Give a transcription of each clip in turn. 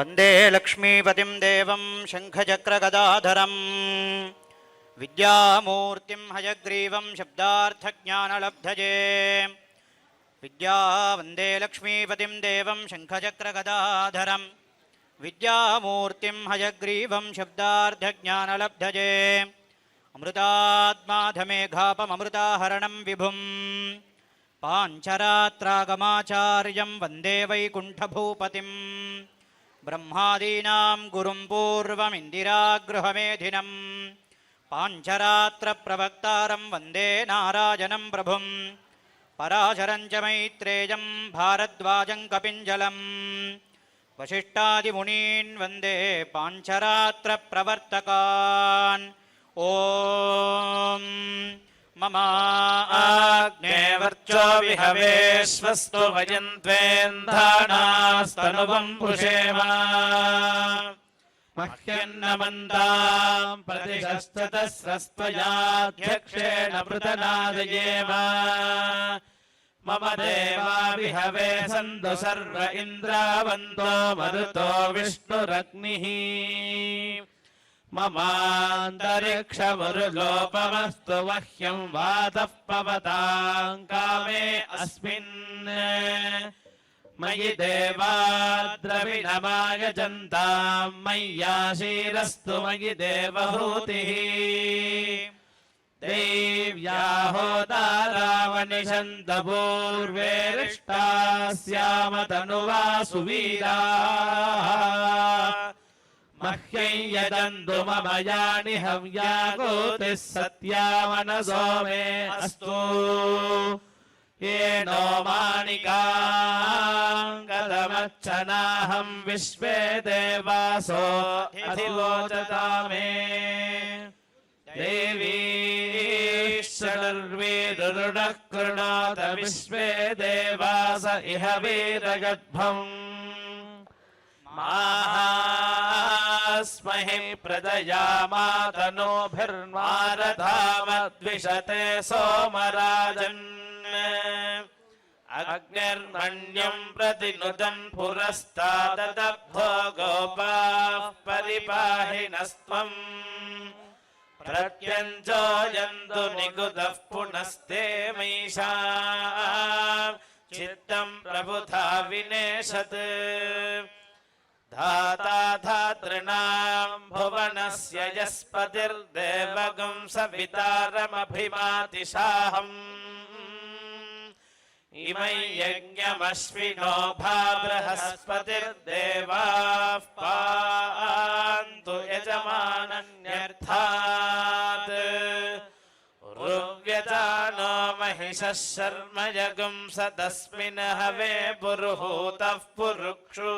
वंदे लक्ष्मीपतिं देवं शंखचक्रगदाधरं विद्यामूर्तिं हयग्रीवं शब्दार्थज्ञानलब्धये वंदे लक्ष्मीपतिं देवं शंखचक्रगदाधरं विद्यामूर्तिं हयग्रीवं शब्दार्थज्ञानलब्धये अमृतात्माधमेघापमृताहरणं विभुं पाञ्चरात्रागमाचार्यं वंदे वैकुण्ठभूपतिं ब्रह्मादीनां गुरुं पूर्वमिन्दिरागृहमेधिनं पाञ्चरात्रप्रवक्तारं वन्दे नारायणं प्रभुं पराशरं च मैत्रेयं भारद्वाजं कपिञ्जलं वसिष्ठादिमुनीन् वन्दे पाञ्चरात्रप्रवर्तकान् ॐ ममाग्ने वर्चो विहवे स्वस्तु वयं त्वेन्धानास्तनुवं पुषेम मह्यन्नमन्तां प्रतिशस्ततस्रस्त्वयाध्यक्षेण पृतनादयेम मम देवा विहवे सन्तु सर्व इन्द्रावन्तो मरुतो विष्णुरग्निः ममान्तरिक्षमुरुलोपमस्तु मह्यं वातः पवतां कामे अस्मिन् मयि देवा द्रविणमायजन्तां मय्याशीरस्तु मयि देवहूतिः देव्याहोदारावनिषन्तपूर्वेरिष्टाः स्याम तनुवा सुवीराः मह्यं यदन्तु मम यानि हव्यागोतिः सत्या मनसो मे अस्तु येनो माणिकाङ्गदमर्चनाहं विश्वे देवासो अधिवोचता मे देवी शर्वेदुरुडः कृणोत विश्वे देवास इह वीरगर्भम् मास्महि प्रदयामातनोभिर्मारधामद्विषते सोमराजन् अग्निर्मण्यं प्रतिनुदन् पुरस्ताददब्धो गोपाः परिपाहि नस्त्वम् प्रत्यञ्जोयन्तु निगुदः पुनस्ते मयिषा चित्तं प्रबुधा विनेशत् धाता धातॄणां भुवनस्य यस्पतिर्देवगं सवितारमभिमातिशाहम् इमै यज्ञमश्विनो भा बृहस्पतिर्देवाः पान्तु यजमानन्यर्थात् ऋव्यजानो महिषः शर्म यगुं सदस्मिन् हवे पुरुहूतः पुरुक्षु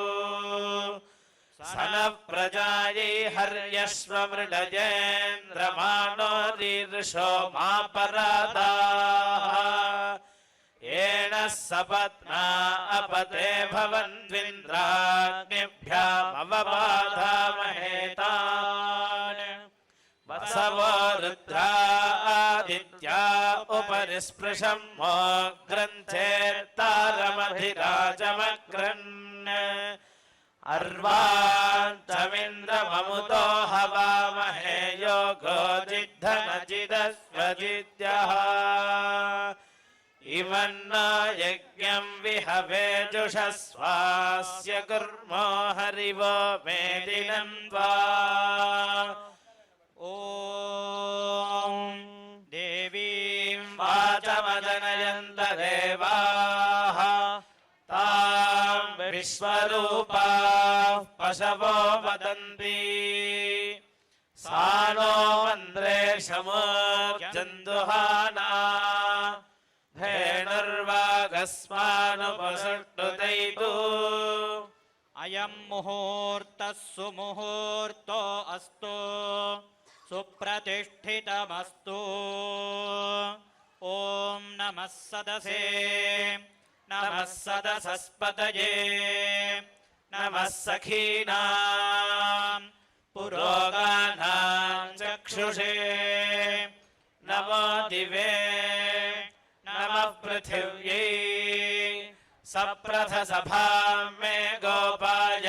स नः प्रजायै हर्यश्व मृडयेन्द्रमानो रीर्षो मापरादाः येन सपत्ना अपते भवन्त्विन्द्राग्निभ्यामवबाधामहेतान् वत्सवो रुद्रादित्या उपरि स्पृशमोऽग्रन्थेर्तारमधिराजमग्रन् अर्वान्तमिन्द्रममुतो हवामहे योगो जिद्धनजिदस्वजिद्यः इमन्नो यज्ञं विहवे जुषस्वास्य कुर्मो हरिवो मेदिनं त्वा ॐ देवीं वाचमदनयन्त देवाः तां विश्वरूपाः पशवो वदन्ति सा नो मन्द्रेशमोर्जन्दुहाना धेनुर्वागस्मानुपसृष्टुतैतु अयं मुहूर्तः सुमुहूर्तो अस्तु सुप्रतिष्ठितमस्तु ॐ नमः सदसे नमः सदसस्पतये नमः सखीनां पुरोगानां चक्षुषे नमो दिवे नमः पृथिव्यै सप्रथ सभां मे गोपाय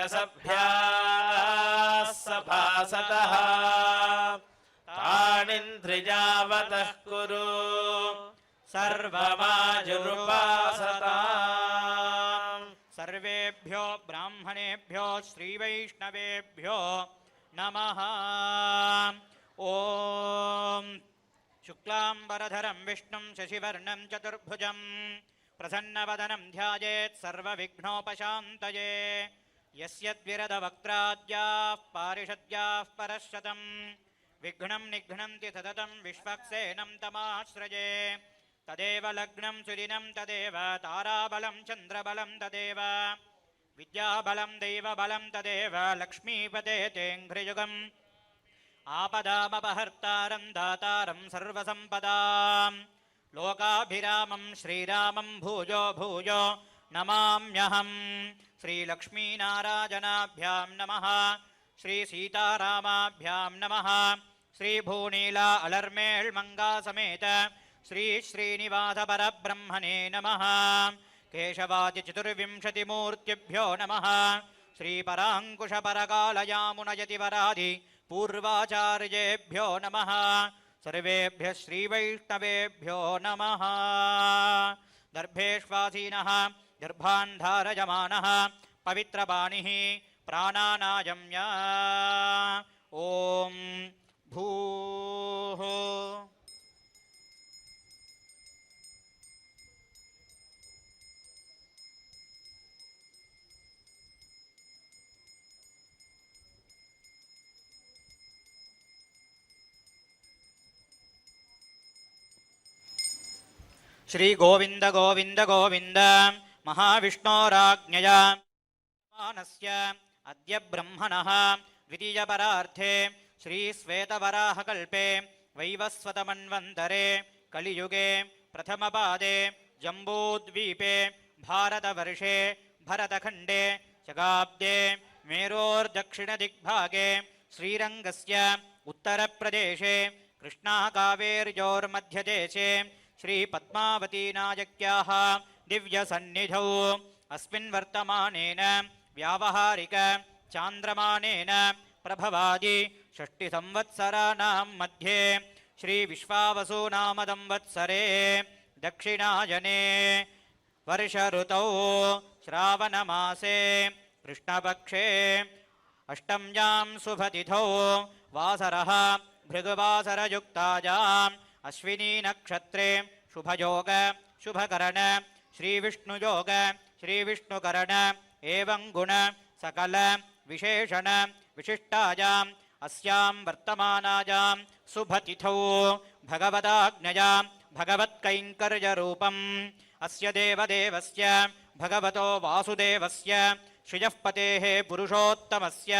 सभ्याः सभासतः तानिन्द्रियावतः कुरु सर्वमाजुरुपासताम्। सर्वेभ्यो ब्राह्मणेभ्यो श्रीवैष्णवेभ्यो नमः। ॐ शुक्लाम्बरधरं विष्णुं शशिवर्णं चतुर्भुजं प्रसन्नवदनं ध्यायेत् सर्वविघ्नोपशान्तये। यस्य द्विरदवक्त्राद्याः पारिषद्याः परश्शतं विघ्नं निघ्नन्ति सततं विश्वक्सेनं तमाश्रये। तदेव लग्नं सुदिनं तदेव ताराबलं चन्द्रबलं तदेव विद्याबलं दैवबलं तदेव लक्ष्मीपते तेऽङ्घ्रियुगम् आपदामपहर्तारं दातारं सर्वसम्पदां लोकाभिरामं श्रीरामं भूयो भूयो नमाम्यहम्। श्रीलक्ष्मीनारायणाभ्यां नमः। श्रीसीतारामाभ्यां नमः। श्रीभूनीला अलर्मेळ् मंगा समेत श्री श्रीनिवासपरब्रह्मणे नमः। केशवादि चतुर्विंशतिमूर्तिभ्यो नमः। श्रीपराङ्कुशपरकालयामुनयतिवरादि पूर्वाचार्येभ्यो नमः। सर्वेभ्यः श्रीवैष्णवेभ्यो नमः। दर्भेष्वासीनः गर्भान् धारयमानः पवित्रबाणिः प्राणानायम्य ॐ भूः श्री गोविंद गोविंद गोविंद महाविष्णोराज्ञया मानस्य अद्य ब्रह्मणः द्वितीयपरार्थे श्री श्वेतवराहकल्पे वैवस्वतमन्वन्तरे कलियुगे प्रथमपादे जम्बूद्वीपे भारतवर्षे भरतखण्डे शकाब्दे मेरोर्दक्षिणदिग्भागे श्रीरङ्गस्य उत्तरप्रदेशे कृष्णाकावेर्योर्मध्यदेशे श्री पद्मावती नायक्याः दिव्यसन्निधौ अस्मिन् वर्तमानेन व्यावहारिक चान्द्रमानेन प्रभवादि षष्टिसंवत्सराणां मध्ये श्री विश्वावसु नाम संवत्सरे दक्षिणायने वर्ष ऋतौ श्रावणमासे कृष्णपक्षे अष्टम्यां शुभतिथौ वासरः भृगुवासरयुक्तायाम् अश्विनी नक्षत्रे शुभयोग शुभकरण श्रीविष्णुयोग श्रीविष्णुकरण एवं गुण सकल विशेषण विशिष्टायाम् अस्यां वर्तमानायां शुभतिथौ भगवदाज्ञया भगवत्कैङ्कर्यरूपम् अस्य देवदेवस्य भगवतो वासुदेवस्य श्रियः पतेः पुरुषोत्तमस्य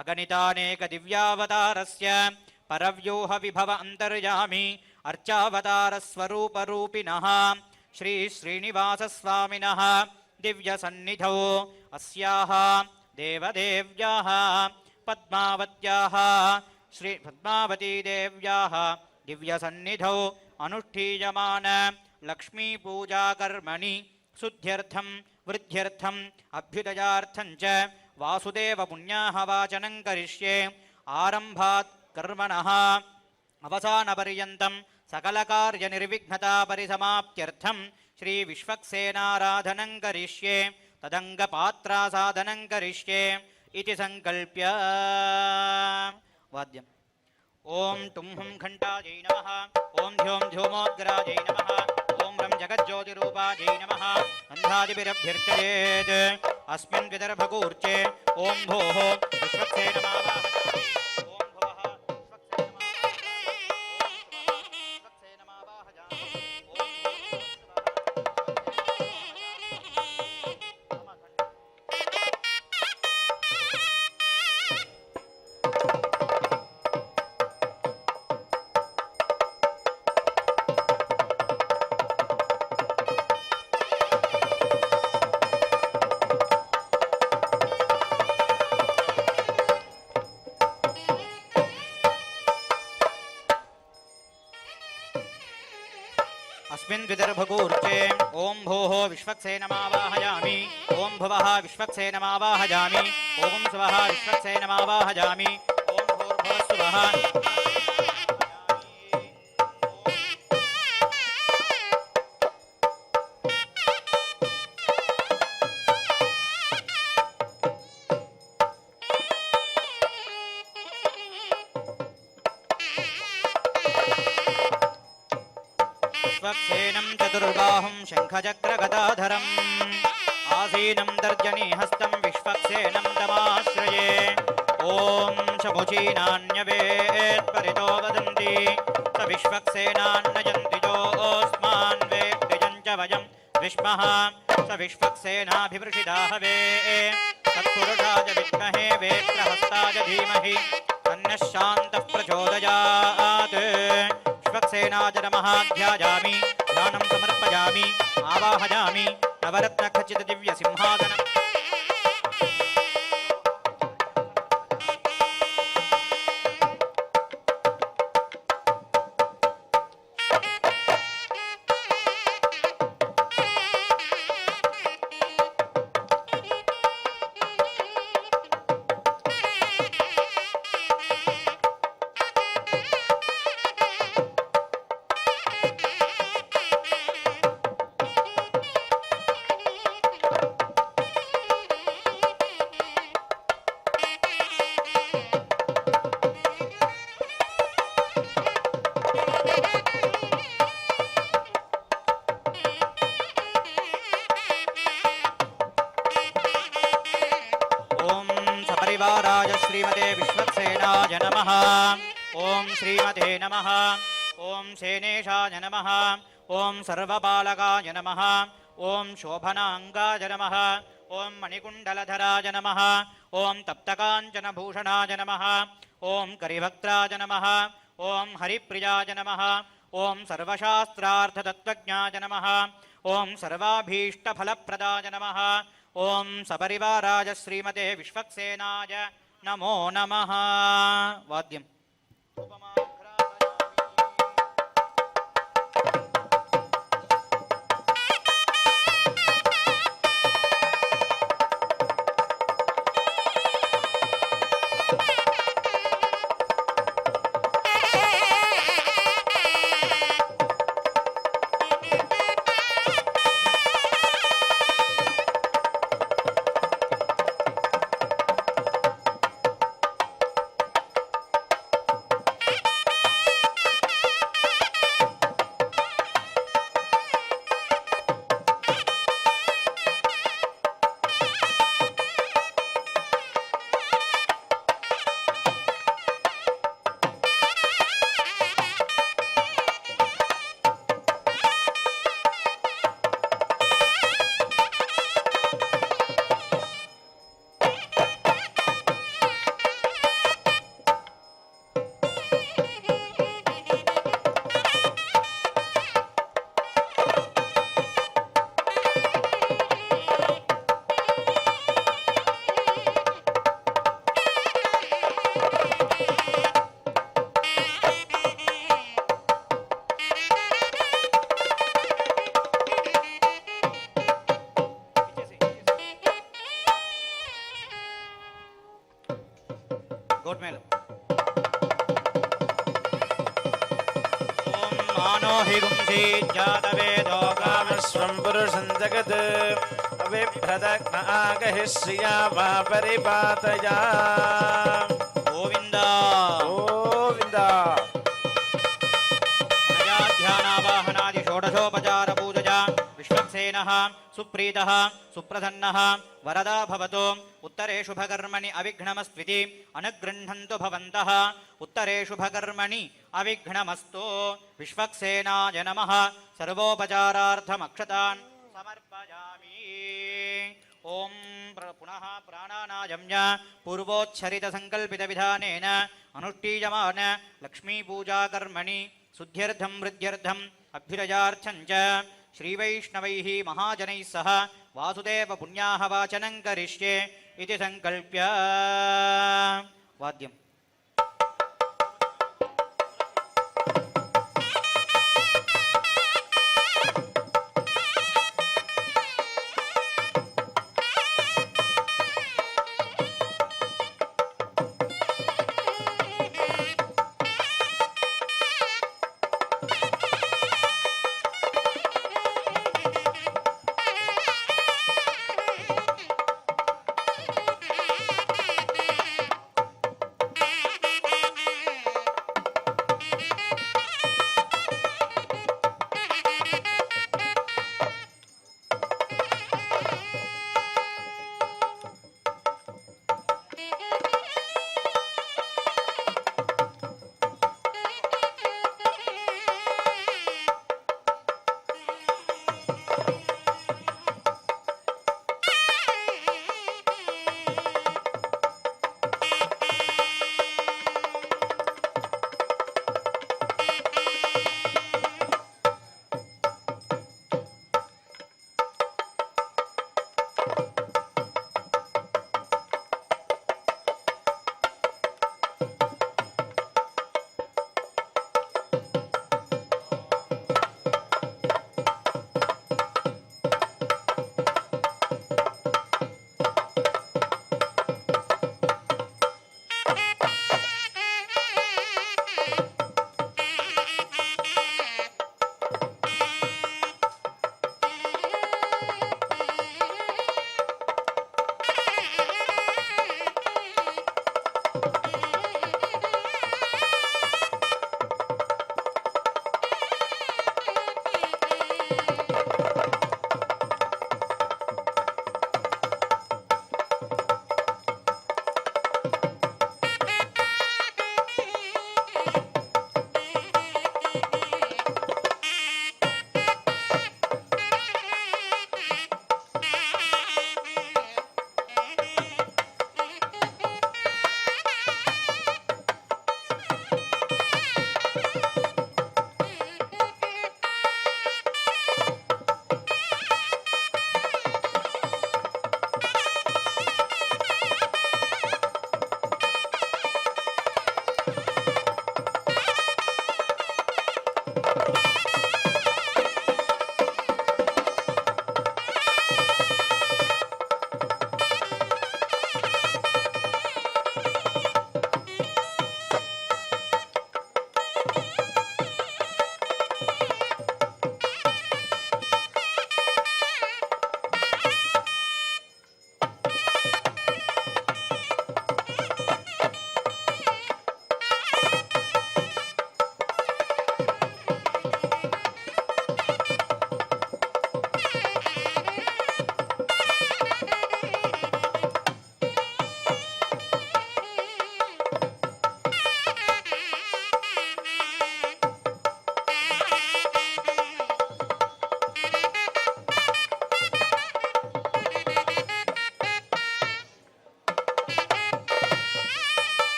अगणितानेकदिव्यावतारस्य परव्यूह विभव अन्तर्यामी अर्चावतारस्वरूपरूपिणः श्री श्रीनिवासस्वामिनः दिव्यसन्निधौ अस्याः देवदेव्याः पद्मावत्याः श्री पद्मावतीदेव्याः दिव्यसन्निधौ अनुष्ठीयमान लक्ष्मीपूजाकर्मणि शुद्ध्यर्थं वृद्ध्यर्थम् अभ्युदयार्थं च वासुदेवपुण्याहवाचनं करिष्ये। आरम्भात् कर्मणः अवसानपर्यन्तं सकलकार्यनिर्विघ्नता परिसमाप्त्यर्थं श्री विश्वक्सेनाराधनं करिष्ये। तदङ्गपात्रासाधनं करिष्ये इति संकल्प्य वाद्यम्। ओं तुम्हं घण्टायै नमः। ओं ध्यों ध्योमोद्गरायै नमः। ओं रं जगज्योतिरूपायै नमः। अन्धादिभिरभ्यर्चयेत् अस्मिन् विदर्भकूर्चे ओं भोः विश्वक्सेनमावाहयामि। तस्मिन् विदर्भगूर्चे ॐ भोः विश्वक्सेनमावाहयामि ॐ भुवः विश्वक्सेनमावाहयामि ॐ सुवः विश्वक्सेनमावाहयामि ॐ भूर्भुवः सुवः विश्वक्सेनं चतुर्बाहुं शङ्खचक्रगदाधरम् आसीनं तर्जनीहस्तं विश्वक्सेनं तमाश्रये ॐ शमुचीनान्यवेत्परितो वदन्ति स विश्वक्सेनान्नयन्ति योऽस्मान् वेत्तिजं च वयं विष्मः स विश्वक्सेनाभिवृषिता हवे तत्पुरुषाय विद्महे वेत्रहस्ताय धीमहि तन्नः शान्तः प्रचोदयात् विश्वक्सेनाय नमः ध्यायामि ध्यानं समर्पयामि आवाहयामि नवरत्नखचितदिव्यसिंहासनम् परिवाराय श्रीमते विश्वक्सेनाय नमः ओम श्रीमते नमः ओम सेनेशाय नमः ओम सर्वपालकाय नमः ओम शोभनांगाय नमः ओम मणिकुण्डलधराय नमः ओम तप्तकाञ्चनभूषणाय नमः ओम करिवक्त्राय नमः ओम हरिप्रियाय नमः ओम सर्वशास्त्रार्थतत्त्वज्ञाय नमः ओम सर्वाभीष्टफलप्रदाय नमः ओम सपरिवाराय श्रीमते विश्वक्सेनाय नमो नमः। वाद्यम् गोटमेल ओम मानो हि गुंसी जातवेदो कामस्वं पुरुषं जगत् अविभ्रदग्न आगहि श्रिया वा परिपातया गोविन्द गोविन्द ध्यानावाहनादि षोडशोपचार पूजया विश्वक्सेनः सुप्रीतः सुप्रसन्नः वरदा भवतु उत्तरे शुभकर्मणि अविघ्नमस्त्विति अनुगृह्णन्तु भवन्तः उत्तरे शुभकर्मणि अविघ्नमस्तु विश्वक्सेनाय नमः सर्वोपचारार्थमक्षतान् समर्पयामि ओम पुनः प्राणानायम्य पूर्वोच्छरितसङ्कल्पितविधानेन अनुष्ठीयमान लक्ष्मीपूजाकर्मणि शुद्ध्यर्थं वृद्ध्यर्थम् अभ्युदयार्थं च श्रीवैष्णवैः महाजनैः सह वासुदेव पुण्याहवाचनं करिष्ये इति संकल्प्य वाद्यम्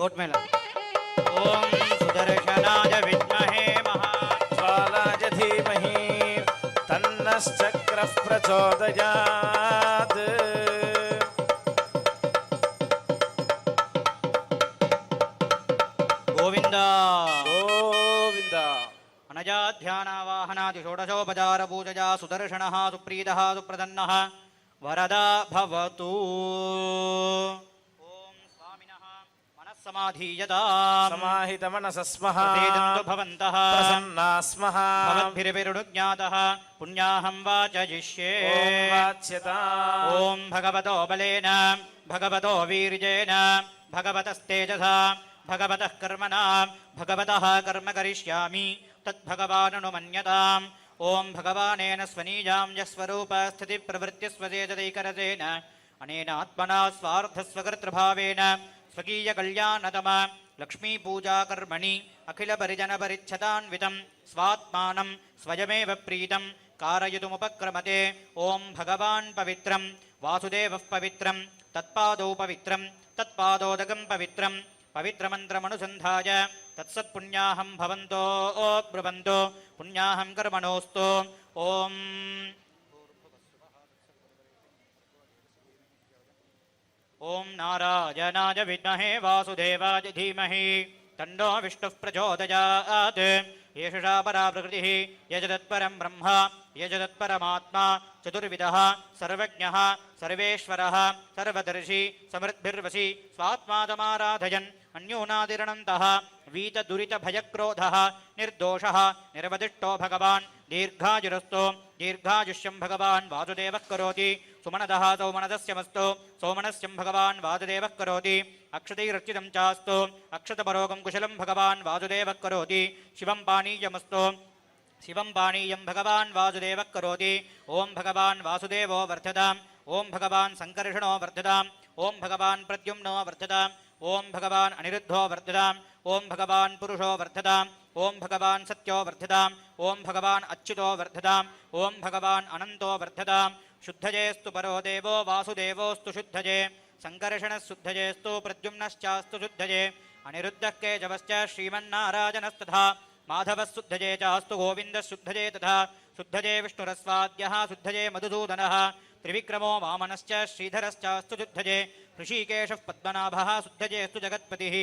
कोट में ओम सुदर्शनाय विद्महे महाज्वालाय धीमहि तन्नश्चक्रः प्रचोदयात्। गोविंद गोविंद। अनजाध्यानावाहनादि षोडशोपचार पूजया सुदर्शनः सुप्रीतः सुप्रसन्नः वरदा भवतु। समाहित मनसस्मः भवन्तः प्रसन्नास्मः भवद्भिर्विरुज्ञातः पुण्याहं वाचयिष्ये। ॐ भगवतो बलेन भगवतो वीर्येण भगवतस्तेजसा भगवतः कर्मणा भगवतः कर्म करिष्यामि तद्भगवाननुमन्यताम्। ॐ भगवानेन स्वनीयां यस्वरूपस्थितिप्रवृत्तिस्वचेतदैकरसेन अनेन आत्मना स्वार्थस्वकर्तृभावेन स्वकीयकल्याणतम लक्ष्मीपूजाकर्मणि अखिलपरिजनपरिच्छदान्वितं स्वात्मानं स्वयमेव प्रीतं कारयितुमुपक्रमते। ॐ भगवान् पवित्रं वासुदेवः पवित्रं तत्पादौ पवित्रं तत्पादोदकं पवित्रं पवित्रमन्त्रमनुसन्धाय तत्सत्पुण्याहं भवन्तो ब्रुवन्तो पुण्याहं कर्मणोऽस्तु। ॐ ओम नारायणाय विद्महे वासुदेवाय धीमहि तन्नो विष्णुः प्रचोदयात्। एषा परा प्रकृतिः यजदत्परं ब्रह्म यजदत्परमात्मा चतुर्विधः सर्वज्ञः सर्वेश्वरः सर्वदर्शी समृद्धिर्वसी स्वात्मादमाराधयन् अन्योनादिरणन्तः वीतदुरितभयक्रोधः निर्दोषः निर्वदिष्टो भगवान् दीर्घायुरस्तु। दीर्घायुष्यं भगवान् वासुदेवः करोति सुमनदः सौमनदस्यमस्तु सौमनस्यं भगवान् वासुदेवः करोति। अक्षतैरर्चितं चास्तु अक्षतपरोगं कुशलं भगवान् वासुदेवः करोति। शिवं पानीयमस्तु शिवं पानीयं भगवान् वासुदेवः करोति। ॐ भगवान् वासुदेवो वर्धताम्। ॐ भगवान् सङ्कर्षणो वर्धताम्। ॐ भगवान् प्रद्युम्नो वर्धताम्। ॐ भगवान् अनिरुद्धो वर्धताम्। ॐ भगवान् पुरुषो वर्धताम्। ॐ भगवान् सत्यो वर्धताम्। ॐ भगवान् अच्युतो वर्धताम्। ॐ भगवान् अनन्तो वर्धताम्। शुद्धजेस्तु परो देवो वासुदेवोस्तु शुद्धजे सङ्कर्षणः शुद्धजेस्तु प्रद्युम्नश्चास्तु शुद्धजे अनिरुद्धः केशवश्च श्रीमन्नारायणस्तथा माधवः शुद्धजे चास्तु गोविन्दः शुद्धजे तथा शुद्धजे विष्णुरस्वाद्यः शुद्धजे मधुसूदनः त्रिविक्रमो वामनश्च श्रीधरश्चास्तु शुद्धजे ऋषिकेशः पद्मनाभः शुद्धजेस्तु जगत्पतिः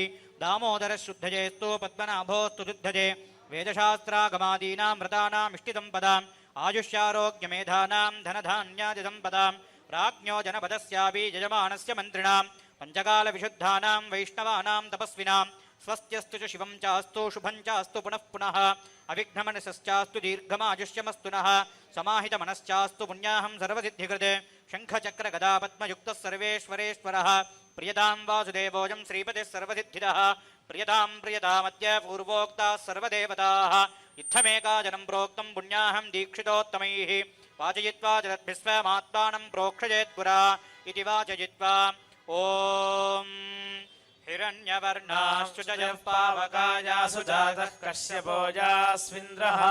दामोदरः शुद्धजेस्तु पद्मनाभोस्तु शुद्धजे वेदशास्त्रागमादीनां व्रतानाम् इष्टिसम्पदाम् आयुष्यारोग्यमेधानां धनधान्यादिसम्पदां राज्ञो जनपदस्यापि यजमानस्य मन्त्रिणां पञ्चकालविशुद्धानां वैष्णवानां तपस्विनां स्वस्त्यस्तु च शिवं चास्तु शुभं चास्तु पुनः पुनः अविघ्नमनसश्चास्तु दीर्घमायुष्यमस्तु नः समाहितमनश्चास्तु पुण्याहं सर्वसिद्धिकृते शङ्खचक्रगदापद्मयुक्तः सर्वेश्वरेश्वरः प्रियतां वासुदेवोऽयं श्रीपतिः सर्वसिद्धिदः प्रियतां प्रियतामद्य पूर्वोक्ताः सर्वदेवताः इत्थमेकाजनं प्रोक्तं पुण्याहं दीक्षितोत्तमैः वाचयित्वा जगद्भिस्वमात्मानं प्रोक्षयेत्पुरा इति वाचयित्वा ॐ हिरण्यवर्णाश्चुजः पावकायासु जातः कश्यपोजास्विन्द्रः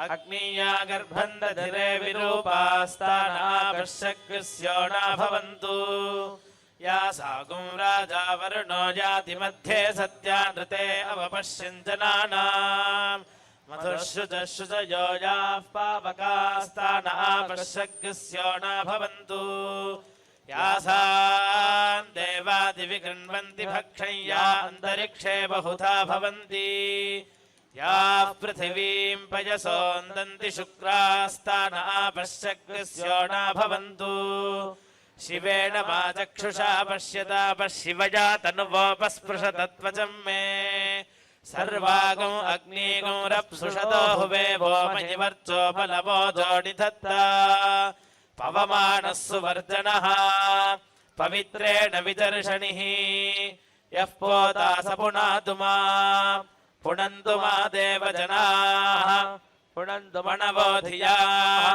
अग्नीया गर्भन्दधिरे विरूपास्तानाकर्षकृस्योणा भवन्तु या सागुं राजा वरुणो याति मध्ये सत्यानृते अवपश्यन् जनानाम् मधुश्रुतश्रुतयो याः पावकास्तानाकर्षकृस्योणा भवन्तु यासां देवादिविगृह्णन्ति भक्षय्या अन्तरिक्षे बहुधा भवन्ति याः पृथिवीं पयसोन्दन्ति शुक्रास्तानापश्चक्रस्योणा भवन्तु शिवेण मा चक्षुषा पश्यता पश्यवया तनुवोपस्पृशतत्वचं मे सर्वागं अग्निगं रप्सुषतो हुवे वो मयिवर्चोपलवो जोडिधत्ता पवमानः सुवर्जनः पवित्रेण विदर्शनिः यः पोता स पुनातु मा पुनन्तु मा देवजनाः पुनन्तु मणवो धियाः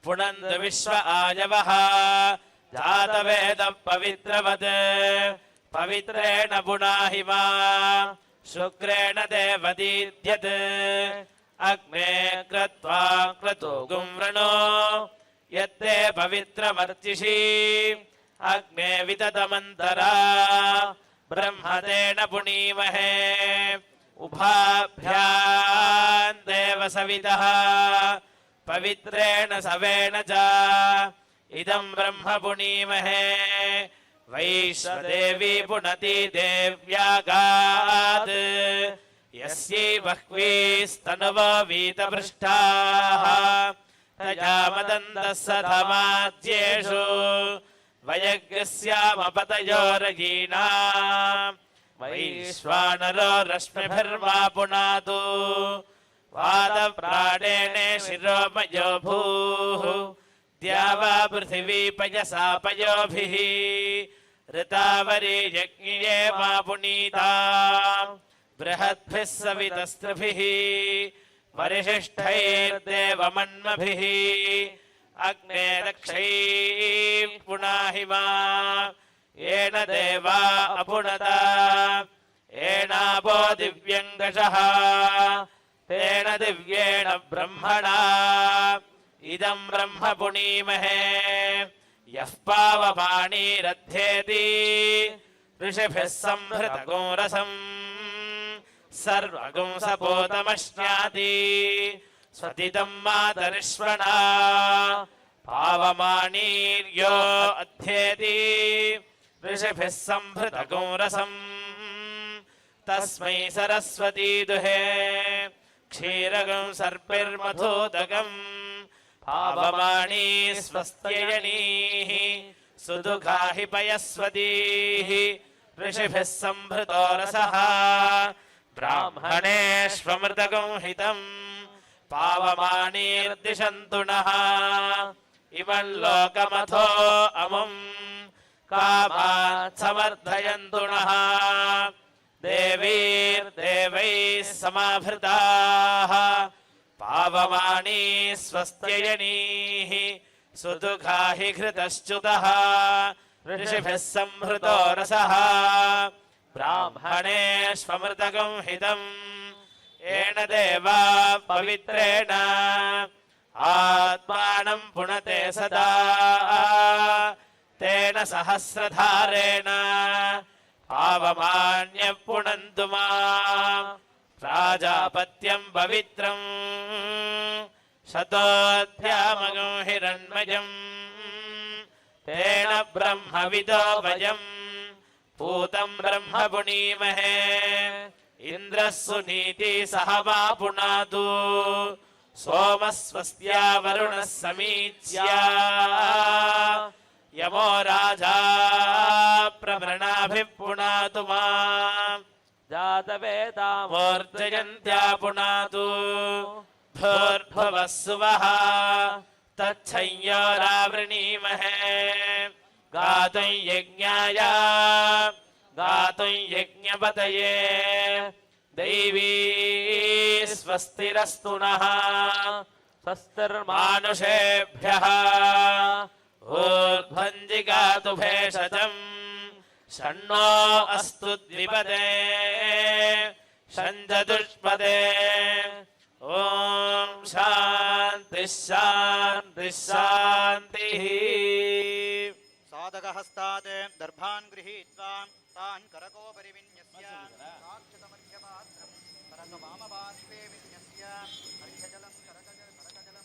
पुनन्तु विश्व आयवः जातवेदः पवित्रवत् पवित्रेण पुनाहि मा शुक्रेण देवदीद्यत् अग्ने क्रत्वा क्रतुगुं वृणो यत्ते पवित्रवर्चिषि अग्ने विततमन्तरा ब्रह्मतेन पुनीमहे उभाभ्यां देव सवितः पवित्रेण सवेन च इदं ब्रह्म पुनीमहे वैश्वदेवी पुनति देव्यागात् यस्यै बह्वीस्तनुवो वीतपृष्ठाः तजामदन्तः सधमाद्येषु वयज्ञस्यामपतयोरगीणाम् वैश्वानरो रश्मिभिर्मा पुनातु वादप्राणेन शिरोमयो भूः द्यावा पृथिवी पयसा पयोभिः ऋतावरी यज्ञिये मा पुनीता बृहद्भिः सवितस्त्रिभिः परिशिष्टैर्देवमन्मभिः अग्ने रक्षैः पुनाहि मा येन देवा अपुनत येनापो दिव्यङ्गशः तेन दिव्येण ब्रह्मणा इदं ब्रह्म पुनीमहे यः पावमानीरध्येति ऋषिभिः संहृतगुं रसम् सर्वगुं सपोतमश्नाति स्वतितं मातरिष्वणा पावमानीर्यो अध्येति ऋषिभिः संहृतगुं रसम् तस्मै सरस्वती दुहे क्षीरगं सर्पिर्मधुदकम् पावमानी स्वस्त्ययनीः सुदुःखा हि पयस्वतीः ऋषिभिः संहृतो रसः ब्राह्मणेष्वमृतगं हितम् पावमानीर्दिशन्तु नः इमं लोकमथो अमुम् कामात् समर्थयन्तु नः देवीर्देवैः समाभृताः पावमानी स्वस्त्ययनीः सुदुःखा हि घृतश्च्युतः ऋषिभिः संहृतो रसः ब्राह्मणेष्वमृतगं हितम् येन देवा पवित्रेण आत्मानं पुनते सदा तेन सहस्रधारेण पावमान्यः पुनन्तु माम् प्राजापत्यं पवित्रम् शतोऽध्यामगं हिरण्मयम् तेन ब्रह्मविदो वयम् पूतं ब्रह्म पुनीमहे इन्द्रः सुनीति सह मा पुनातु सोमः स्वस्त्या वरुणः समीच्या यमो राजा प्रवृणाभिः पुनातु माम् जातवेदामोर्जयन्त्या पुनातु भूर्भुवः सुवः तच्छंयोरावृणीमहे गातुं यज्ञाय गातुं यज्ञपतये दैवी स्वस्तिरस्तु नः स्वस्तिर्मानुषेभ्यः ऊर्ध्वञ्जिगातु भेषजम् षण्णो अस्तु द्विपदे षञ्चतुष्पदे ॐ शान्तिः शान्तिः शान्तिः साधकहस्तात् दर्भान् गृहीत्वा तान् करकोपरि विन्यस्य साक्षतमध्यपात्रं करकवामपार्श्वे विन्यस्य अर्घ्यजलं करकजलं अर्घ्यजले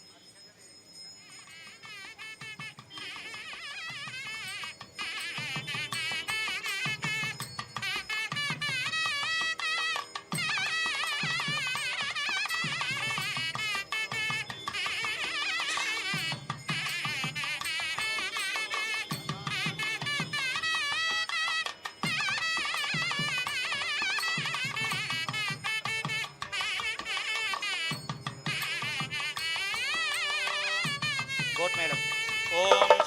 गोट मेडम ओम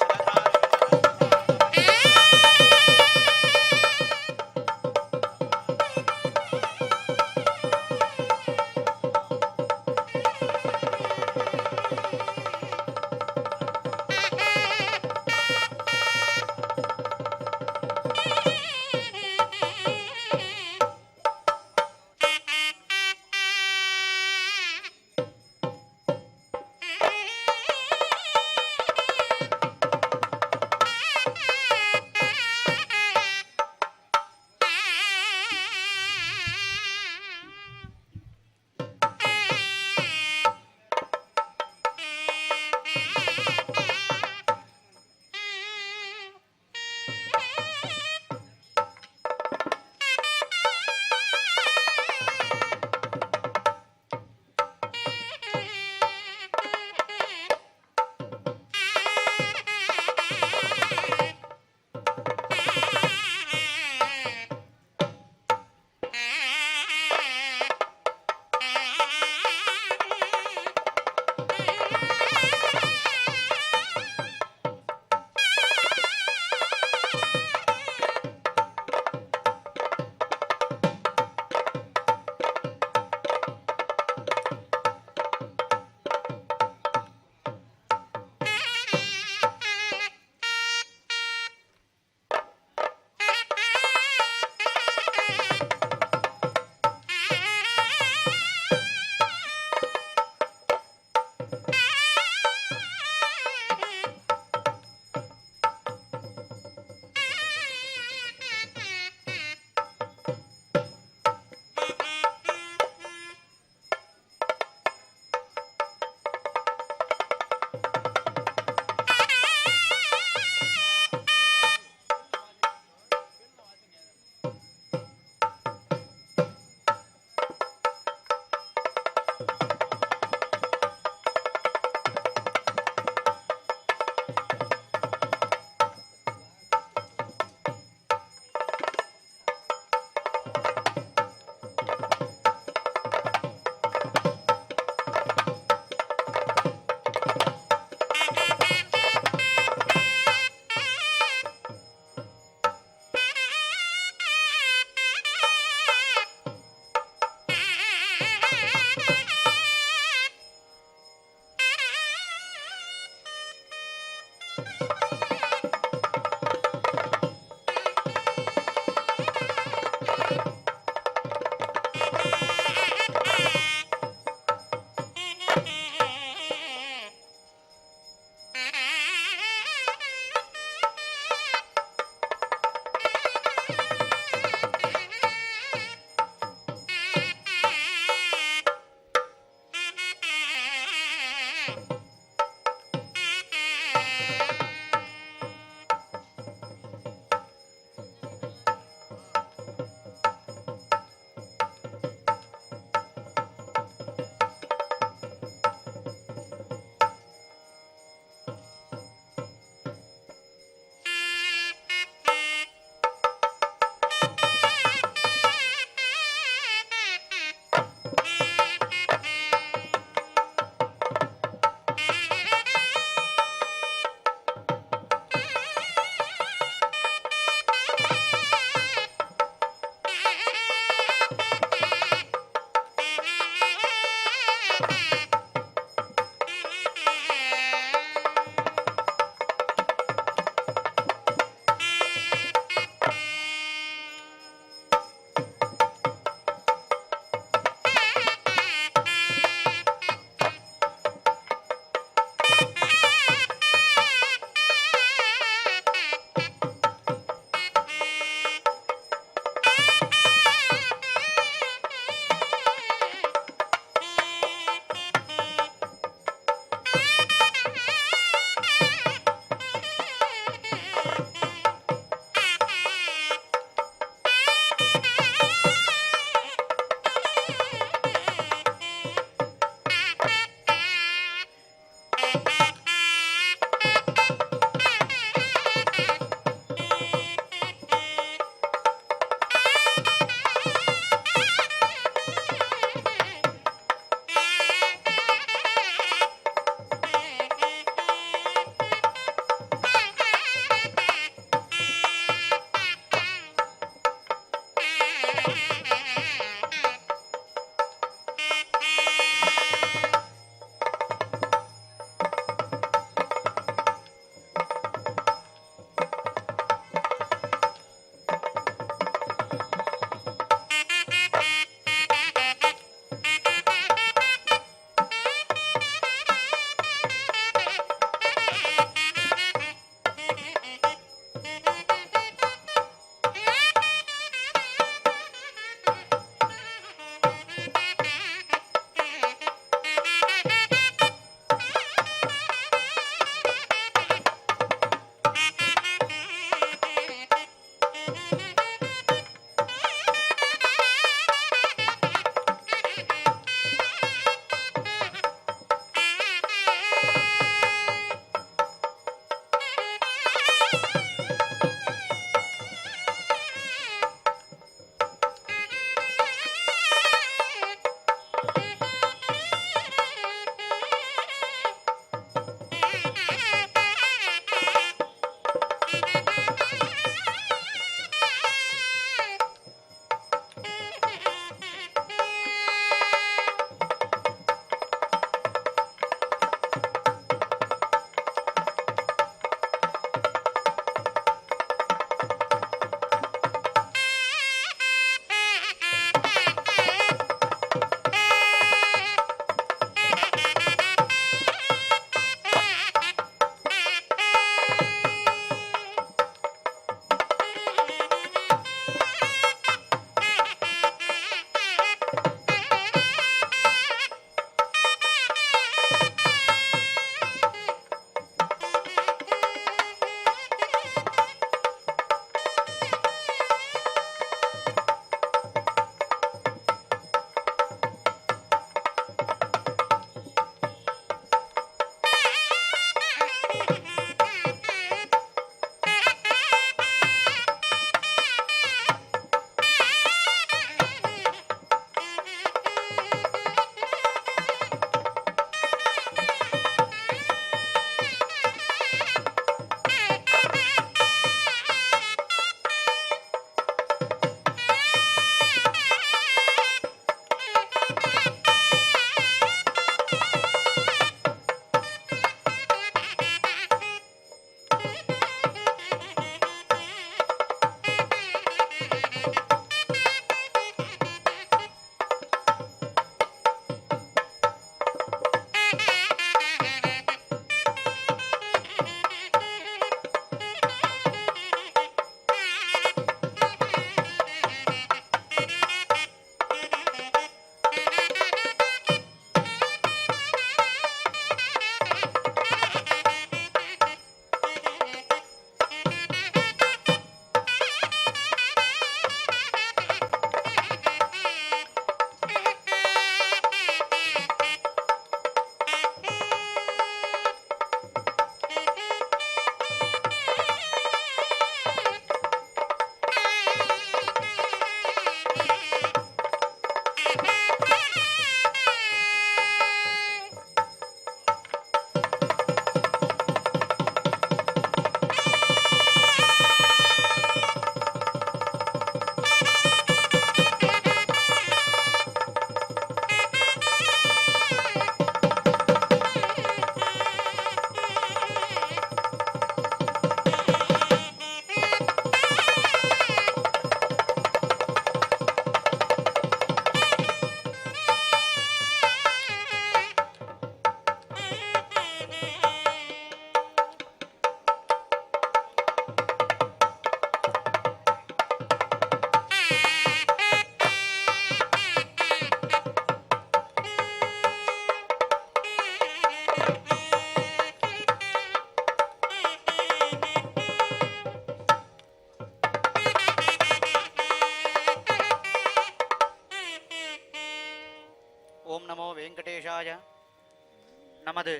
நமது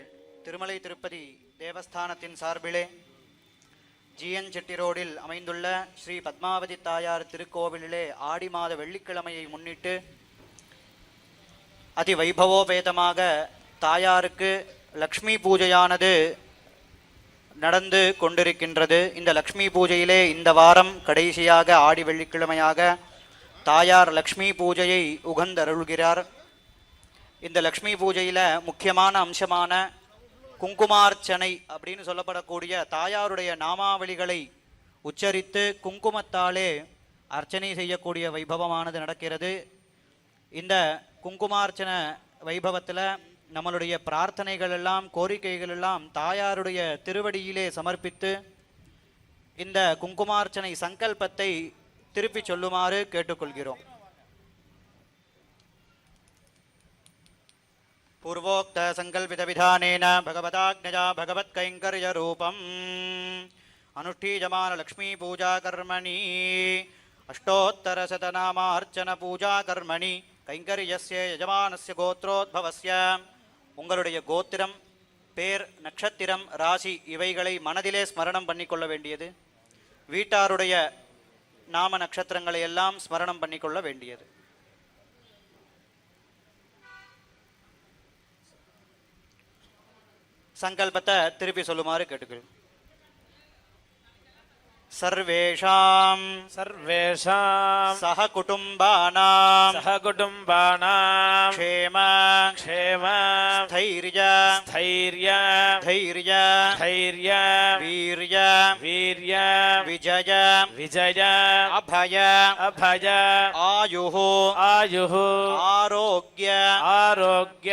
திருமலை திருப்பதி தேவஸ்தானத்தின் சார்பிலே ஜிஎன் செட்டி ரோடில் அமைந்துள்ள ஸ்ரீ பத்மாவதி தாயார் திருக்கோவிலிலே ஆடி மாத வெள்ளிக்கிழமையை முன்னிட்டு அதி வைபவோபேதமாக தாயாருக்கு லக்ஷ்மி பூஜையானது நடந்து கொண்டிருக்கின்றது. இந்த லக்ஷ்மி பூஜையிலே இந்த வாரம் கடைசியாக ஆடி வெள்ளிக்கிழமையாக தாயார் லக்ஷ்மி பூஜையை உகந்தருள்கிறார். இந்த லக்ஷ்மி பூஜையில் முக்கியமான அம்சமான குங்குமார்ச்சனை அப்படின்னு சொல்லப்படக்கூடிய தாயாருடைய நாமாவளிகளை உச்சரித்து குங்குமத்தாலே அர்ச்சனை செய்யக்கூடிய வைபவமானது நடக்கிறது. இந்த குங்குமார்ச்சன வைபவத்தில் நம்மளுடைய பிரார்த்தனைகள் எல்லாம் கோரிக்கைகள் எல்லாம் தாயாருடைய திருவடியிலே சமர்ப்பித்து இந்த குங்குமார்ச்சனை சங்கல்பத்தை திருப்பி சொல்லுமாறு கேட்டுக்கொள்கிறோம். பூர்வோக்த சங்கல்பித விதானேன பகவதாக்ஞயா பகவத் கைங்கர்ய ரூபம் அனுஷ்டீயமான லக்ஷ்மி பூஜா கர்மணி அஷ்டோத்தர சதநாமார்ச்சன பூஜா கர்மணி கைங்கரியஸ்ய யஜமானஸ்ய கோத்ரோத்பவஸ்ய. உங்களுடைய கோத்திரம், பேர், நட்சத்திரம், ராசி இவைகளை மனதிலே ஸ்மரணம் பண்ணிக்கொள்ள வேண்டியது. வீட்டாருடைய நாம நட்சத்திரங்களை எல்லாம் ஸ்மரணம் பண்ணிக்கொள்ள வேண்டியது. சங்கல்பத்தை திருப்பி சொல்லுமாறு கேட்டுக்கிறேன். சர்வேஷாம் सर्वेषां சஹ குடும்பானாம் सहकुटुम्बानां க்ஷேம क्षेम ஸ்தைர்ய स्थैर्य தைர்ய धैर्य வீர்ய वीर्य விஜய विजय அபய अभय ஆயுः आयुः ஆரோக்ய आरोग्य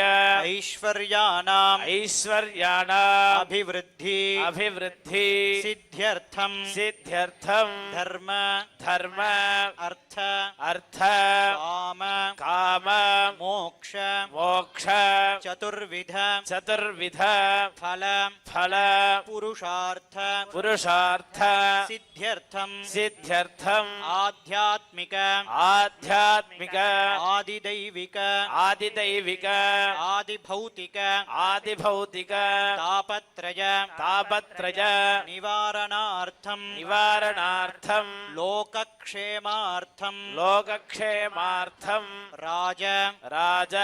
ஐஸ்வர்யானாம் ऐश्वर्याणाम् அபிவிருத்தி अभिवृद्धि சித்தியர்த்தம் सिद्ध्यर्थं தர்ம धर्म அர்த்த अर्थ காம काम மோக்ஷ मोक्ष சதுர்வித चतुर्विध ஃபல फल புருஷார்த்த पुरुषार्थ சித்தியர்த்தம் सिद्ध्यर्थं ஆத்யாத்மிக आध्यात्मिक ஆதிதைவிக आदिदैविक ஆதிபௌதிக आदिभौतिक தாபத்ரய तापत्रय நிவாரணார்த்தம் निवारणार्थं லோகக்ஷேமார்த்தம் लोकक्षेमार्थं ராஜ राज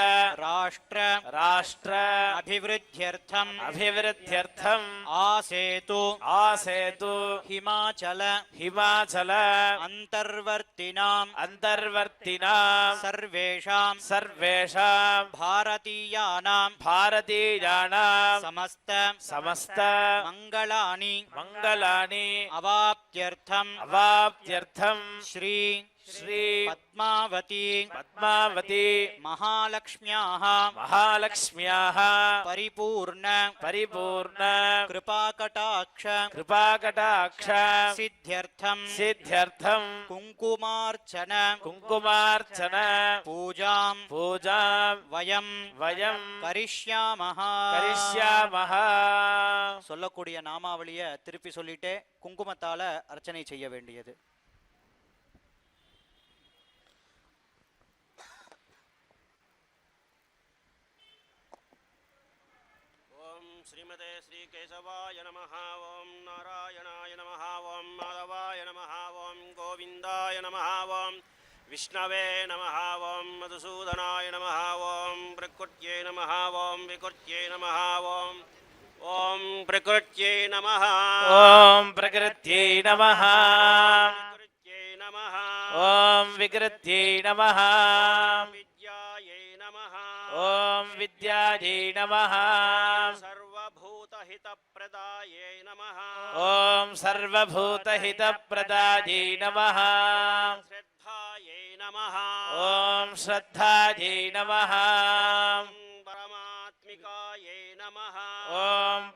ராஷ்டிர राष्ट्र அபிவிருத்தியர்த்தம் अभिवृद्ध्यर्थं ஆசேது आसेतु ஹிமாச்சல हिमाचल அந்தர்வர்த்தினாம் अन्तर्वर्तिनां சர்வேஷாம் सर्वेषां பாரதீயானாம் भारतीयाणां சமஸ்த समस्त மங்களானி मङ्गलानि அவாப்த்யர்த்தம் अवाप्त्यर्थं ஸ்ரீ श्री பத்மாவதி पद्मावती மகாலக்ஷ்மியாः महालक्ष्म्याः பரிபூர்ண परिपूर्ण கிருபாகடாட்ச कृपाकटाक्ष சித்தியர்த்தம் सिद्ध्यर्थं குங்குமார்ச்சன कुङ्कुमार्चन பூஜாம் पूजां வயம் वयं கரிஷ்யாமஹ. करिष्यामः. சொல்லக்கூடிய நாமாவளியை திருப்பி சொல்லிட்டே குங்குமத்தால அர்ச்சனை செய்ய வேண்டியது. श्रीमते श्रीकेशवाय नमः. ओं नारायणाय नमः. ओं माधवाय नमः. ओं गोविन्दाय नमः. ओं विष्णवे नमः. ओं मधुसूदनाय नमः. ओं प्रकृत्यै नमः. ओं विकृत्यै नमः. ओं प्रकृत्यै नमः. ॐ प्रकृत्यै नमः. विकृत्यै नमः. ॐ विकृत्यै नमः. विद्यायै नमः. ॐ विद्यायै नमः. सर्वभूतहितप्रदायै नमः. ॐ सर्वभूतहितप्रदायै नमः. श्रद्धायै नमः. ॐ श्रद्धायै नमः. परमात्मिकायै नमः. ॐ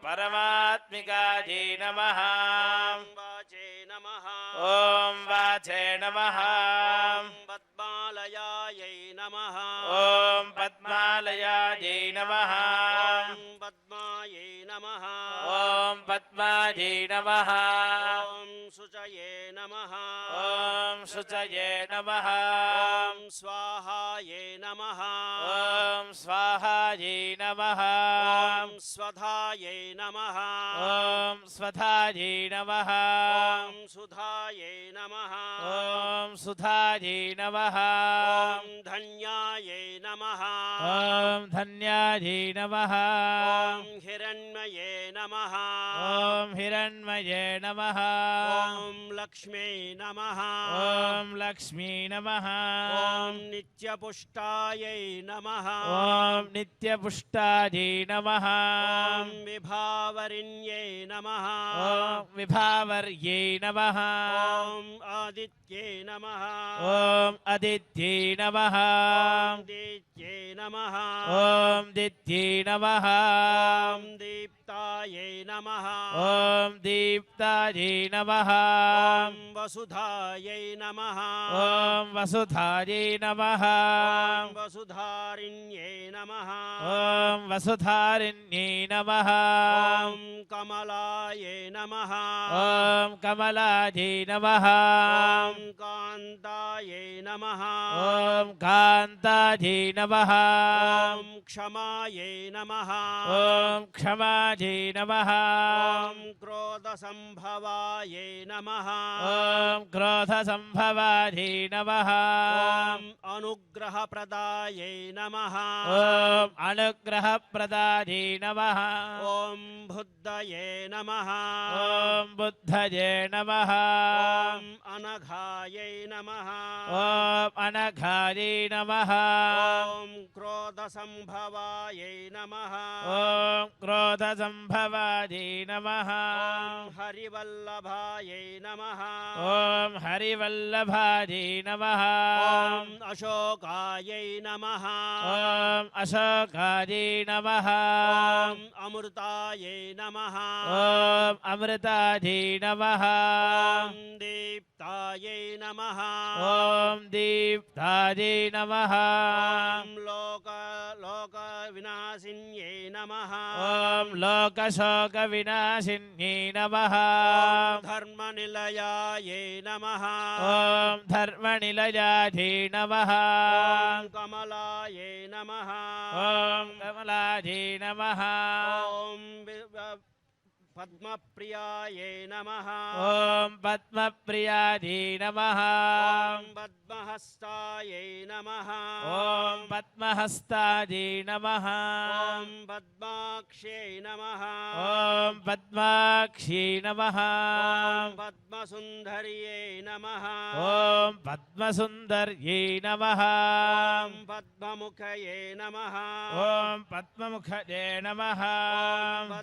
परमात्मिकायै नमः. वाचे नमः. ॐ वाचे नमः. पद्मालयायै नमः. ॐ पद्मालयायै नमः. पद्मायै नमः. ॐ पद्मायै नमः. ॐ शुचये शुचाये नमः ॐ शुचये नमः ॐ स्वाहाये नमः ॐ स्वाहायै नमः ॐ स्वधाये नमः ॐ स्वधायै नमः ॐ सुधाये नमः ॐ सुधायै नमः ॐ धन्याये नमः ॐ धन्यायै नमः ॐ हिरण्मये नमः ॐ हिरण्मये नमः ॐ लक्ष्मी नमः ॐ लक्ष्मी नमः ॐ नित्यपुष्टायै नमः ॐ नित्यपुष्टायै नमः ॐ विभावरिण्यै नमः ॐ विभावर्यै नमः ॐ आदित्ये नमः ॐ अदित्यै नमः ॐ दित्ये नमः ॐ दित्यै नमः ॐ दीप्तायै नमः ॐ दीप्तायै नमः ॐ वसुधायै नमः ॐ वसुधायै नमः ॐ वसुधारिण्ये नमः ॐ वसुधारिण्यै नमः ॐ कमलायै नमः ॐ कमलायै नमः ॐ कान्तायै नमः ॐ कान्तायै नमः ॐ क्षमायै नमः ॐ क्षमायै नमः ॐ क्रोधसम्भवायै नमः ॐ क्रोधसम्भवायै नमः ॐ अनुग्रहप्रदायै नमः ॐ अनुग्रहप्रदायै नमः ॐ बुद्धये नमः ॐ बुद्धये नमः ॐ अनघायै नमः ॐ अनघायै नमः ॐ क्रोधसम्भवायै नमः ॐ क्रोधसम्भवायै नमः ॐ हरिवल्लभायै नमः ॐ हरिवल्लभायै नमः ॐ अशोकायै नमः ॐ अशोकायै नमः ॐ अमृतायै नमः ॐ अमृतायै नमः ॐ दीप्तायै नमः ॐ दीप्तायै नमः ॐ लोकविनाशिन्यै नमः ॐ लोकशोकविनाशिन्यै नमः ॐ धर्मनिलयायै नमः ॐ धर्मनिलयायै नमः ॐ कमलायै नमः ॐ कमलायै नमः ॐ पद्मप्रियायै नमः ॐ पद्मप्रियायै नमः ॐ पद्महस्तायै नमः ॐ पद्महस्तायै नमः ॐ पद्माक्ष्यै नमः ॐ पद्माक्ष्यै नमः ॐ पद्मसुन्दर्यै नमः ॐ पद्मसुन्दर्यै नमः ॐ पद्ममुखये नमः ॐ पद्ममुखये नमः ॐ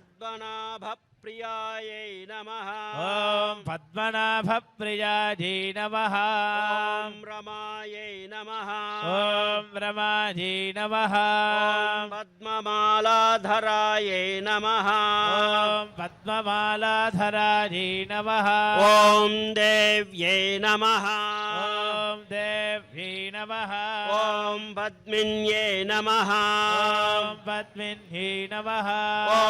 पद्मनाभप्रियायै नमः ॐ पद्मनाभप्रियायै नमः ॐ रमायै नमः ॐ रमायै नमः ॐ पद्ममालाधरायै नमः ॐ पद्ममालाधरायै नमः ॐ देव्यै नमः ॐ देव्यै नमः ॐ पद्मिन्यै नमः ॐ पद्मिन्यै नमः ॐ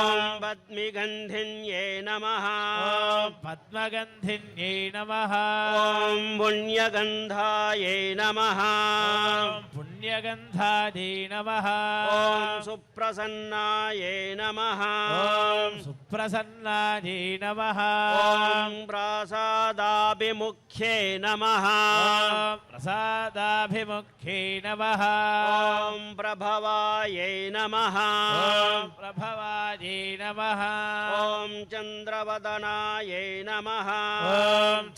पद्मिगन्धिन्यै नमः ॐ पद्मगन्धिन्यै नमः ॐ पुण्यगन्धायै नमः ॐ पुण्यगन्धायै नमः ॐ सुप्रसन्नायै नमः ॐ सुप्रसन्नायै नमः ॐ प्रासादाभिमुख्ये नमः ॐ प्रसादाभिमुख्ये नमः ॐ प्रभवायै नमः ॐ प्रभवायै नमः ॐ चन्द्रवदनायै नमः ॐ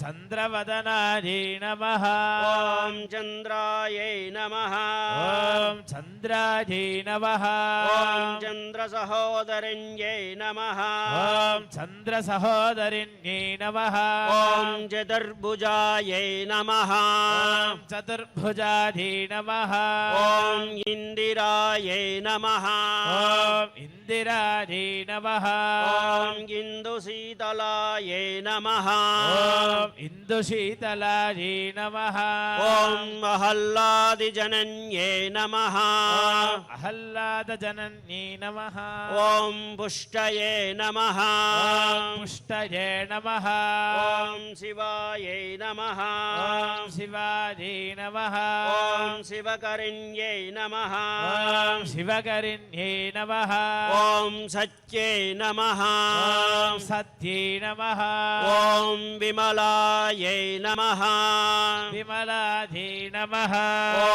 चन्द्रवदनायै नमः ॐ चन्द्रायै नमः ॐ चन्द्रायै नमः ॐ चन्द्रसहोदरिण्यै नमः ॐ चन्द्रसहोदरिण्यै नमः ॐ चतुर्भुजायै नमः ॐ चतुर्भुजायै नमः ॐ इन्दिरायै नमः ॐ इंदिरायै नमः ॐ इन्दुशीतलायै नमः ॐ इन्दुशीतलायै नमः ॐ महल्लादिजनन्यै नमः अहल्लादजनन्यै नमः ॐ पुष्टये नमः ॐ पुष्टये नमः ॐ शिवायै नमः ॐ शिवायै नमः ॐ शिवकरिण्यै नमः ॐ शिवकरिण्यै नमः ॐ सत्यै नमः ॐ सत्यै नमः ॐ विमलायै नमः विमलायै नमः ॐ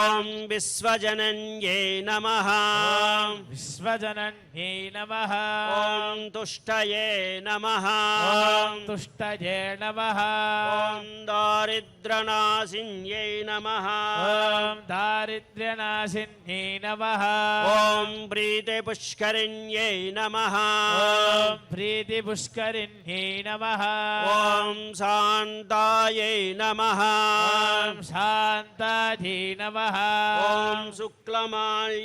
विश्वजनन्यै नमः ॐ विश्वजनन्यै नमः ॐ तुष्टये नमः ॐ तुष्टये नमः ॐ दारिद्र्यनाशिन्यै नमः ॐ दारिद्र्यनाशिन्यै नमः ॐ प्रीतिपुष्करिण्यै नमः ॐ प्रीतिपुष्करिण्यै नमः ॐ शान्तायै नमः ॐ शान्तायै नमः ॐ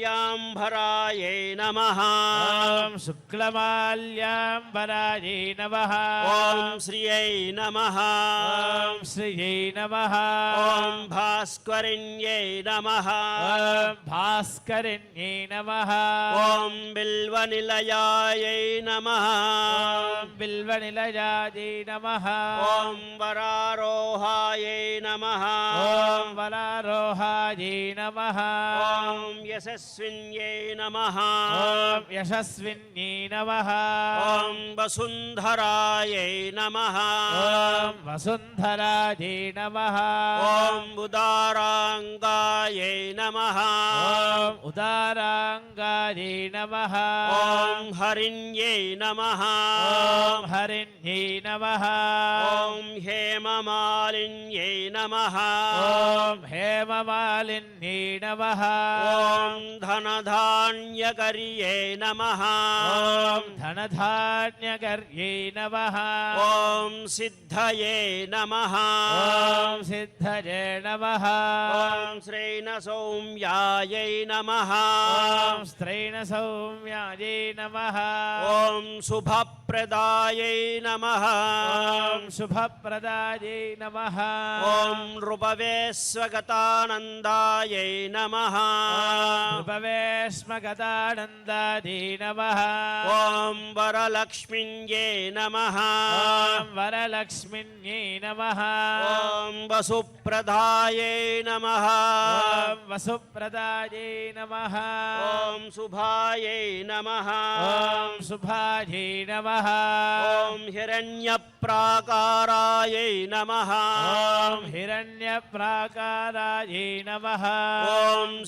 शुक्लमाल्याम्भरायै नमः ॐ शुक्लमाल्याम्बरायै नमः ॐ श्रियै नमः ॐ श्रियै नमः ॐ भास्करिण्यै नमः ॐ भास्करिण्यै नमः ॐ बिल्वनिलयायै नमः ॐ बिल्वनिलयायै नमः ॐ वरारोहायै नमः ॐ वरारोहायै नमः ॐ यशस्विन्यै नमः ॐ यशस्विन्यै नमः ॐ वसुन्धरायै नमः ॐ वसुन्धरायै नमः ॐ उदाराङ्गायै नमः ॐ उदाराङ्गायै नमः ॐ हरिण्यै नमः ॐ हरिण्यै नमः ॐ हेममालिन्यै नमः ॐ हेममालिन्यै नमः ॐ धनधान्यकर्यै नमः ॐ धनधान्यकर्यै नमः ॐ सिद्धये नमः ॐ सिद्धये नमः ॐ श्रेणसौम्यायै नमः ॐ स्त्रैणसौम्यायै नमः ॐ शुभप्रदायै नमः ॐ शुभप्रदायै नमः ॐ नृपवेश्वगतानन्दायै नमः नृपवेश्मगतानन्दायै नमः ॐ वरलक्ष्मिन्यै नमः ॐ वरलक्ष्मिन्यै नमः ॐ वसुप्रदायै नमः ॐ वसुप्रदायै नमः ॐ शुभायै नमः ॐ शुभायै नमः ॐ हिरण्यप्राकारायै नमः ॐ हिरण्यप्राकारायै नमः ॐ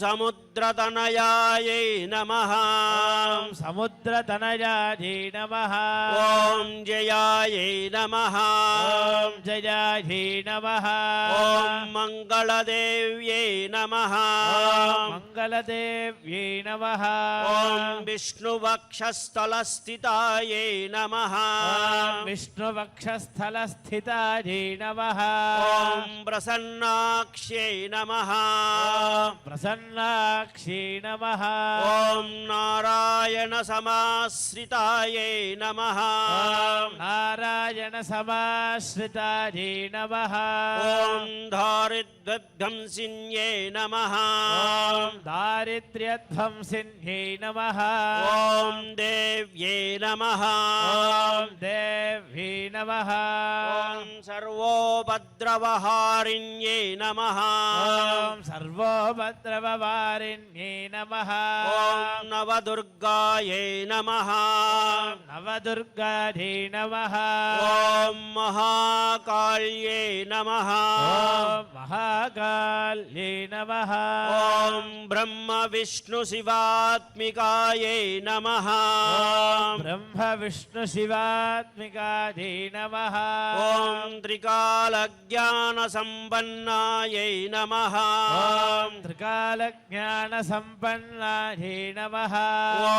समुद्रतनयायै नमः ॐ समुद्रतनयायै नमः ॐ जयायै नमः ॐ जयायै नमः ॐ मङ्गलदेव्यै नमः ॐ मङ्गलदेव्यै नमः ॐ विष्णुवक्षस्थलस्थितायै नमः ॐ विष्णुवक्षस्थलस्थितायै नमः ॐ प्रसन्नाक्ष्यै नमः ॐ प्रसन्नाक्षी नमः ॐ नारायणसमाश्रितायै नमः ॐ नारायणसमाश्रितायै नमः ॐ दारिद्र्यध्वंसिन्यै नमः ॐ दारिद्र्यध्वंसिन्यै नमः ॐ देव्यै नमः ॐ देव्यै नमः ॐ सर्वोपद्रवहारिण्यै नमः ॐ सर्वोपद्रववारिण्यै नमः ॐ नवदुर्गायै नमः ॐ नवदुर्गायै नमः ॐ महाकाल्यै नमः ॐ महाकाल्यै नमः ॐ ब्रह्मविष्णुशिवात्मिकायै नमः ॐ ब्रह्मविष्णुशिवात्मिकायै नमः ॐ त्रिकालज्ञानसम्पन्नायै नमः ॐ त्रिकालज्ञानसम्पन्नायै नमः ॐ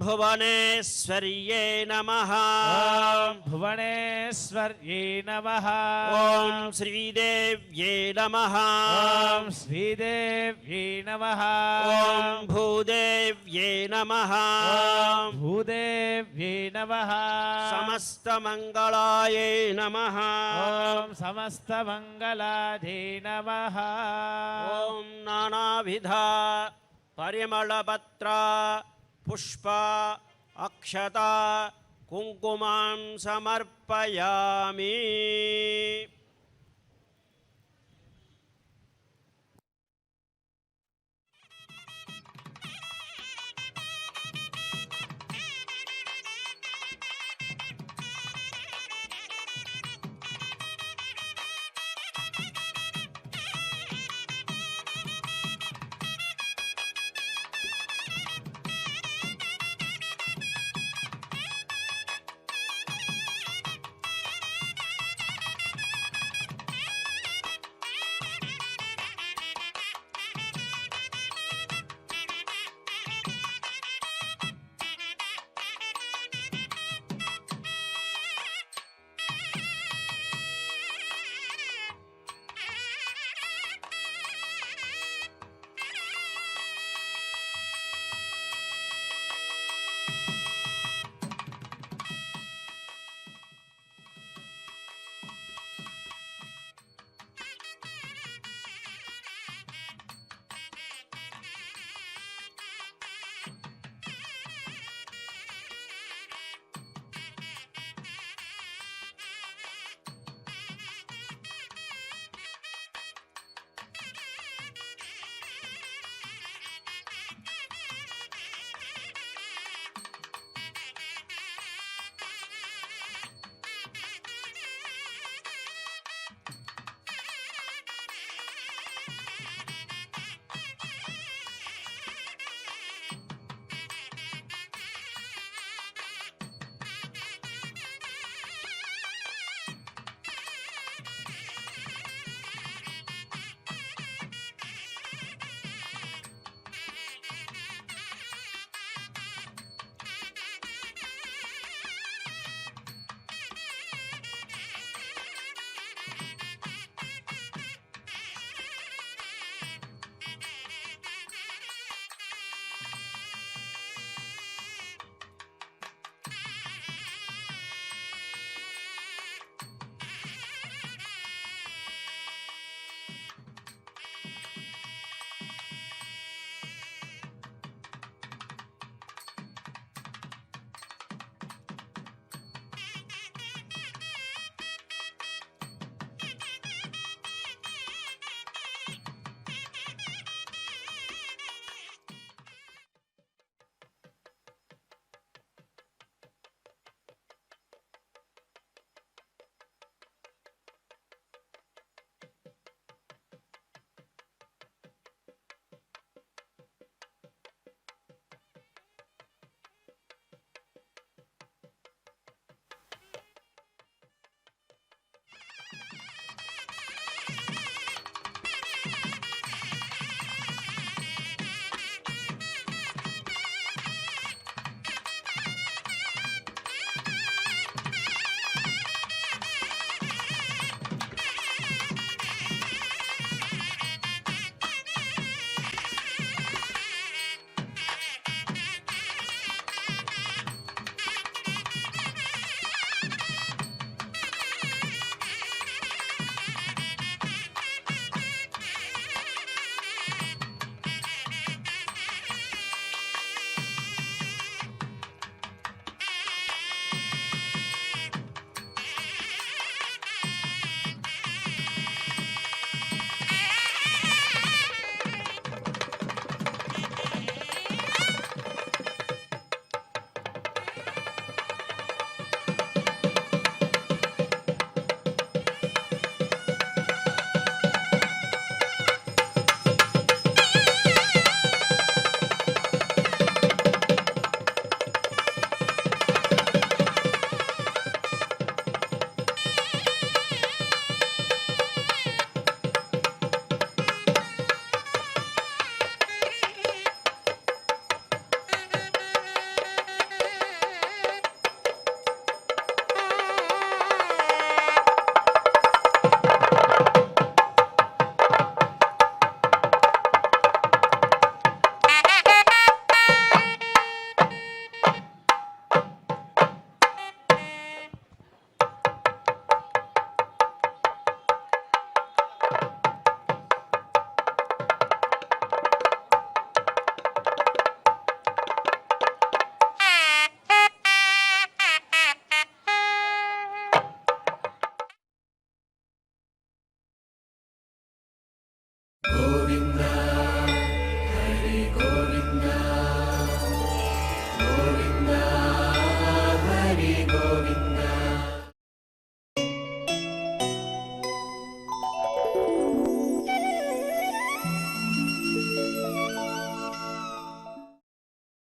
भुवनेश्वर्यै नमः ॐ भुवनेश्वर्यै नमः ॐ श्रीदेव्यै नमः ॐ श्रीदेव्यै नमः ॐ भूदेव्ये नमः ॐ भूदेव्ये नमः समस्तमङ्गलायै नमः ॐ समस्तमङ्गलाधे नमः ॐ नानाविध परिमलपत्र पुष्प अक्षता कुङ्कुमां समर्पयामि